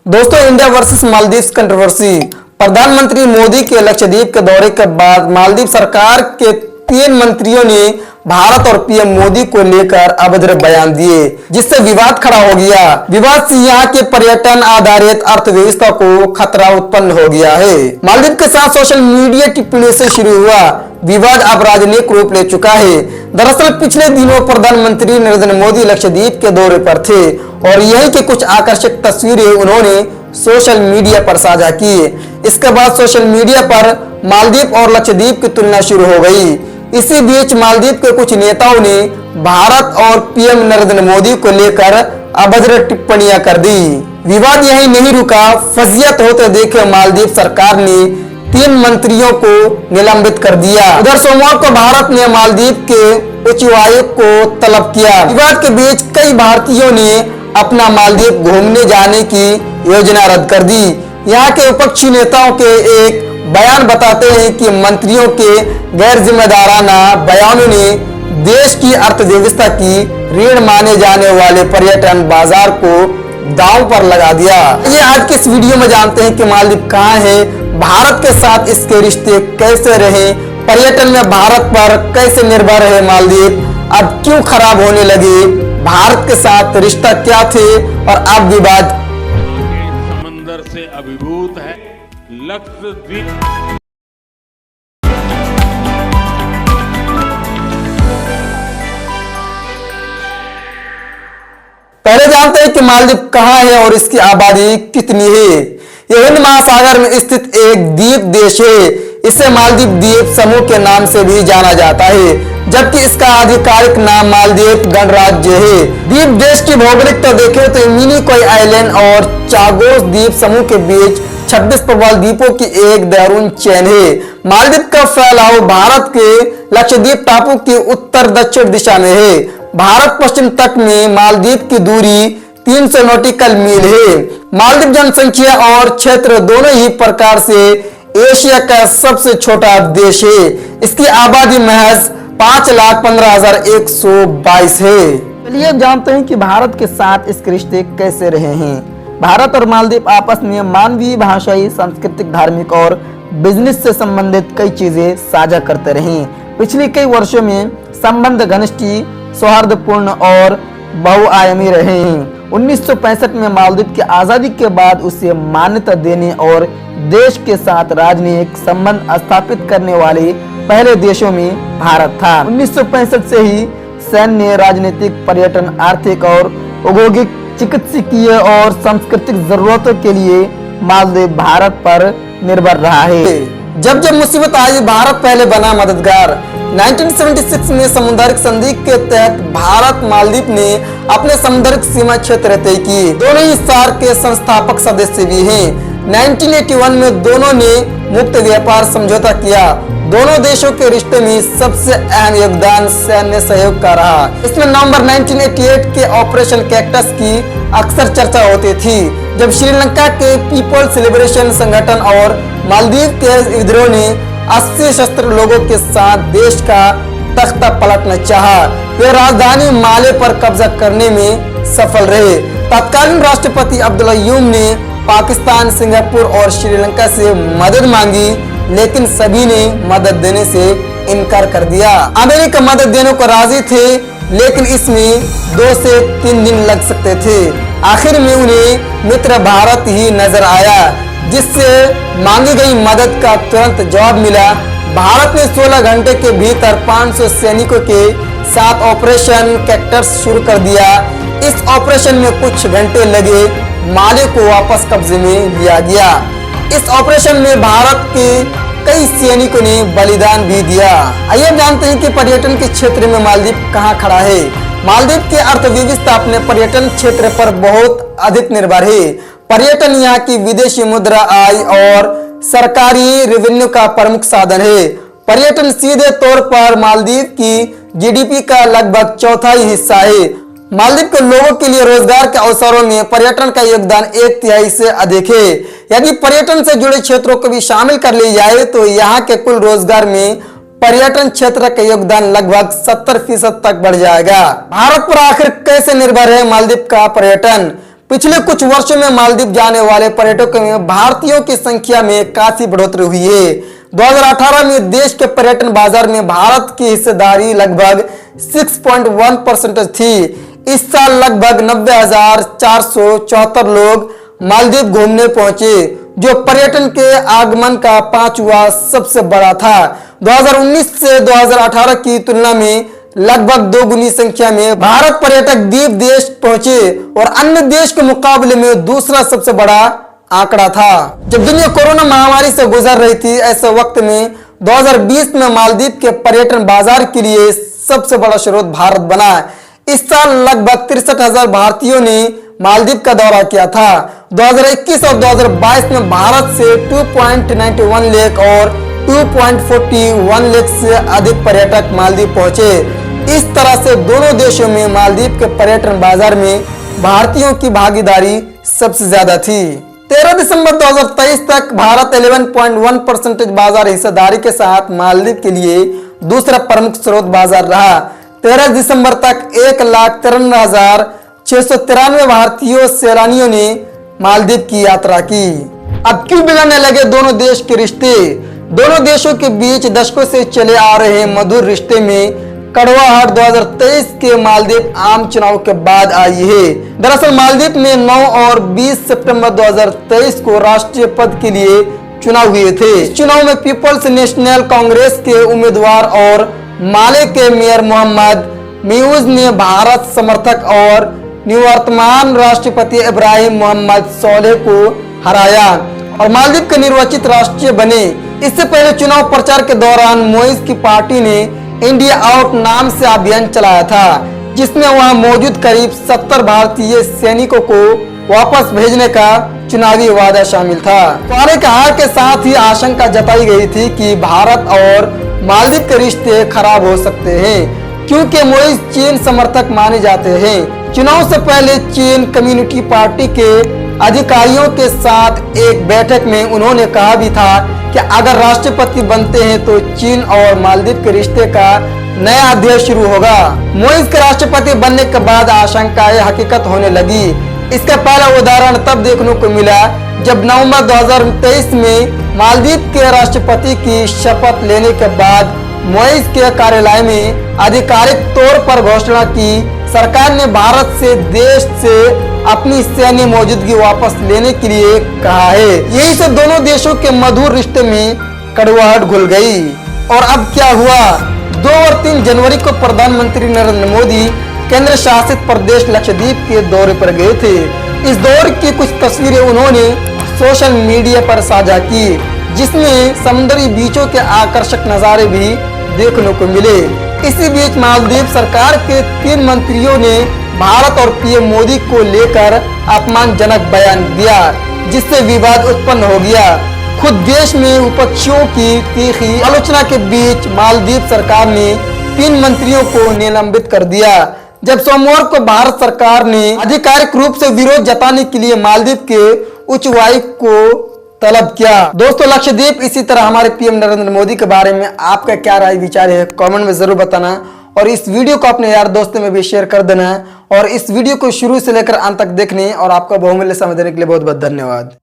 दोस्तों, India versus Maldives controversy. प्रधानमंत्री मोदी के लक्षद्वीप के दौरे के बाद मालदीव सरकार के 3 मंत्रियों ने भारत और पीएम मोदी को लेकर अभद्र बयान दिए, जिससे विवाद खड़ा हो गया। विवाद से यहाँ के पर्यटन आधारित अर्थव्यवस्था को खतरा उत्पन्न हो गया है। मालदीव के साथ सोशल मीडिया टिप्पणी से शुरू हुआ विवाद अब राजनीतिक रूप ले चुका है। दरअसल पिछले दिनों प्रधानमंत्री नरेंद्र मोदी लक्षद्वीप के दौरे पर थे और यही के कुछ आकर्षक तस्वीरें उन्होंने सोशल मीडिया पर साझा की। इसके बाद सोशल मीडिया पर मालदीव और लक्षद्वीप की तुलना शुरू हो गई। इसी बीच मालदीव के कुछ नेताओं ने भारत और पीएम नरेंद्र मोदी को लेकर अभद्र टिप्पणियां कर दी। विवाद यही नहीं रुका, फजीयत होते देखे मालदीव सरकार ने 3 मंत्रियों को निलंबित कर दिया। उधर सोमवार को भारत ने मालदीव के उच्चायुक्त को तलब किया। विवाद के बीच कई भारतीयों ने अपना मालदीव घूमने जाने की योजना रद्द कर दी। यहाँ के विपक्षी नेताओं के एक बयान बताते हैं कि मंत्रियों के गैर जिम्मेदाराना बयानों ने देश की अर्थव्यवस्था की रीढ़ माने जाने वाले पर्यटन बाजार को दांव पर लगा दिया। ये आज के इस वीडियो में जानते हैं कि मालदीव कहाँ है, भारत के साथ इसके रिश्ते कैसे रहे, पर्यटन में भारत पर कैसे निर्भर है मालदीव, अब क्यों खराब होने लगे, भारत के साथ रिश्ता क्या थे और अब विवाद समंदर से अभिभूत है लक्षद्वीप। पहले जानते हैं कि मालदीव कहाँ है और इसकी आबादी कितनी है। यह हिंद महासागर में स्थित एक द्वीप देश है। इसे मालदीव द्वीप समूह के नाम से भी जाना जाता है, जबकि इसका आधिकारिक नाम मालदीव गणराज्य है। द्वीप देश की भौगोलिकता देखें तो मिनी कोई आइलैंड और चागोस द्वीप समूह के बीच 26 प्रबल द्वीपों की एक देहरादून चेन है। मालदीव का फैलाव भारत के लक्षद्वीप टापू की उत्तर दक्षिण दिशा में है। भारत पश्चिम तट में मालदीव की दूरी 300 नॉटिकल मील है। मालदीव जनसंख्या और क्षेत्र दोनों ही प्रकार से एशिया का सबसे छोटा देश है। इसकी आबादी महज 5,15,122 है। चलिए जानते हैं कि भारत के साथ इसके रिश्ते कैसे रहे हैं। भारत और मालदीव आपस में मानवीय, भाषाई, सांस्कृतिक, धार्मिक और बिजनेस से संबंधित कई चीजें साझा करते रहे। पिछले कई वर्षों में संबंध घनिष्ठ, सौहार्दपूर्ण और बहुआयामी रहे हैं। 1965 में मालदीव की आजादी के बाद उसे मान्यता देने और देश के साथ राजनीतिक संबंध स्थापित करने वाले पहले देशों में भारत था। 1965 से ही सैन्य, राजनीतिक, पर्यटन, आर्थिक और औद्योगिक, चिकित्सकीय और सांस्कृतिक जरूरतों के लिए मालदीव भारत पर निर्भर रहा है। जब जब मुसीबत आई, भारत पहले बना मददगार। 1976 में समुद्रिक संधि के तहत भारत मालदीव ने अपने समुद्रिक सीमा क्षेत्र तय किए। दोनों ही सार्क के संस्थापक सदस्य भी हैं। 1981 में दोनों ने मुक्त व्यापार समझौता किया। दोनों देशों के रिश्ते में सबसे अहम योगदान सैन्य सहयोग का रहा। इसमें नवंबर 1988 के ऑपरेशन कैक्टस की अक्सर चर्चा होती थी, जब श्रीलंका के पीपल्स लिबरेशन संगठन और मालदीव के विद्रोह ने 80 सशस्त्र लोगों के साथ देश का तख्ता पलटना चाहा। वे राजधानी माले पर कब्जा करने में सफल रहे। तत्कालीन राष्ट्रपति अब्दुल्ला यूम ने पाकिस्तान, सिंगापुर और श्रीलंका से मदद मांगी, लेकिन सभी ने मदद देने से इनकार कर दिया। अमेरिका मदद देने को राजी थे, लेकिन इसमें 2 से 3 दिन लग सकते थे। आखिर में उन्हें मित्र भारत ही नजर आया, जिससे मांगी गई मदद का तुरंत जवाब मिला। भारत ने 16 घंटे के भीतर 500 सैनिकों के साथ ऑपरेशन कैक्टस शुरू कर दिया। इस ऑपरेशन में कुछ घंटे लगे, माले को वापस कब्जे में लिया गया। इस ऑपरेशन में भारत के कई सैनिकों ने बलिदान भी दिया। आइए जानते हैं कि पर्यटन के क्षेत्र में मालदीव कहां खड़ा है। मालदीव की अर्थव्यवस्था अपने पर्यटन क्षेत्र पर बहुत अधिक निर्भर है। पर्यटन यहाँ की विदेशी मुद्रा आय और सरकारी रेवेन्यू का प्रमुख साधन है। पर्यटन सीधे तौर पर मालदीव की जीडीपी का लगभग चौथाई हिस्सा है। मालदीव के लोगों के लिए रोजगार के अवसरों में पर्यटन का योगदान 1/3 से अधिक है। यदि पर्यटन से जुड़े क्षेत्रों को भी शामिल कर लिया जाए तो यहाँ के कुल रोजगार में पर्यटन क्षेत्र का योगदान लगभग 70% तक बढ़ जाएगा। भारत पर आखिर कैसे निर्भर है मालदीव का पर्यटन? पिछले कुछ वर्षों में मालदीव जाने वाले पर्यटकों में भारतीयों की संख्या में काफी बढ़ोतरी हुई है। 2018 में देश के पर्यटन बाजार में भारत की हिस्सेदारी लगभग 6.1% थी। इस साल लगभग 90,474 लोग मालदीव घूमने पहुंचे, जो पर्यटन के आगमन का पांचवा सबसे बड़ा था। 2019 से 2018 की तुलना में लगभग दोगुनी संख्या में भारत पर्यटक द्वीप देश पहुंचे और अन्य देश के मुकाबले में दूसरा सबसे बड़ा आंकड़ा था। जब दुनिया कोरोना महामारी से गुजर रही थी, ऐसे वक्त में 2020 में मालदीव के पर्यटन बाजार के लिए सबसे बड़ा स्रोत भारत बना। इस साल लगभग 63,000 भारतीयों ने मालदीव का दौरा किया था। 2021 और 2022 में भारत से 2.91 लाख और 2.41 लाख से अधिक पर्यटक मालदीव पहुंचे। इस तरह से दोनों देशों में मालदीव के पर्यटन बाजार में भारतीयों की भागीदारी सबसे ज्यादा थी। 13 दिसंबर 2023 तक भारत 11.1% बाजार हिस्सेदारी के साथ मालदीव के लिए दूसरा प्रमुख स्रोत बाजार रहा। 13 दिसंबर तक 1,53,693 भारतीय सैलानियों ने मालदीव की यात्रा की। अब क्यों बिगड़ने लगे दोनों देश के रिश्ते? दोनों देशों के बीच दशकों से चले आ रहे मधुर रिश्ते में कड़वाहट 2023 के मालदीव आम चुनाव के बाद आई है। दरअसल मालदीव में 9 और 20 सितंबर 2023 को राष्ट्रीय पद के लिए चुनाव हुए थे। इस चुनाव में पीपल्स नेशनल कांग्रेस के उम्मीदवार और माले के मेयर मोहम्मद मियूज ने भारत समर्थक और निवर्तमान राष्ट्रपति इब्राहिम मोहम्मद सोलेह को हराया और मालदीव के निर्वाचित राष्ट्रीय बने। इससे पहले चुनाव प्रचार के दौरान मोइज की पार्टी ने इंडिया आउट नाम से अभियान चलाया था, जिसमें वहां मौजूद करीब 70 भारतीय सैनिकों को वापस भेजने का चुनावी वादा शामिल था। पारे के हार के साथ ही आशंका जताई गई थी कि भारत और मालदीव के रिश्ते खराब हो सकते हैं, क्योंकि मोइज चीन समर्थक माने जाते हैं। चुनाव से पहले चीन कम्युनिटी पार्टी के अधिकारियों के साथ एक बैठक में उन्होंने कहा भी था कि अगर राष्ट्रपति बनते हैं तो चीन और मालदीव के रिश्ते का नया अध्याय शुरू होगा। मोइज के राष्ट्रपति बनने के बाद आशंकाएं हकीकत होने लगी। इसका पहला उदाहरण तब देखने को मिला जब नवंबर 2023 में मालदीव के राष्ट्रपति की शपथ लेने के बाद मोइज के कार्यालय में आधिकारिक तौर पर घोषणा की सरकार ने भारत से देश से अपनी सैन्य मौजूदगी वापस लेने के लिए कहा है। यही से दोनों देशों के मधुर रिश्ते में कड़वाहट घुल गई। और अब क्या हुआ? 2 और 3 जनवरी को प्रधानमंत्री नरेंद्र मोदी केंद्र शासित प्रदेश लक्षद्वीप के दौरे पर गए थे। इस दौरे की कुछ तस्वीरें उन्होंने सोशल मीडिया पर साझा की, जिसमें समुद्री बीचों के आकर्षक नजारे भी देखने को मिले। इसी बीच मालदीव सरकार के 3 मंत्रियों ने भारत और पीएम मोदी को लेकर अपमानजनक बयान दिया, जिससे विवाद उत्पन्न हो गया। खुद देश में विपक्षियों की तीखी आलोचना के बीच मालदीव सरकार ने 3 मंत्रियों को निलंबित कर दिया। जब सोमवार को भारत सरकार ने आधिकारिक रूप से विरोध जताने के लिए मालदीव के उच्चायुक्त को तलब किया। दोस्तों, लक्षद्वीप इसी तरह हमारे पीएम नरेंद्र मोदी के बारे में आपका क्या राय विचार है, कमेंट में जरूर बताना और इस वीडियो को अपने यार दोस्तों में भी शेयर कर देना और इस वीडियो को शुरू से लेकर अंत तक देखने और आपका बहुमूल्य समय देने के लिए बहुत बहुत धन्यवाद।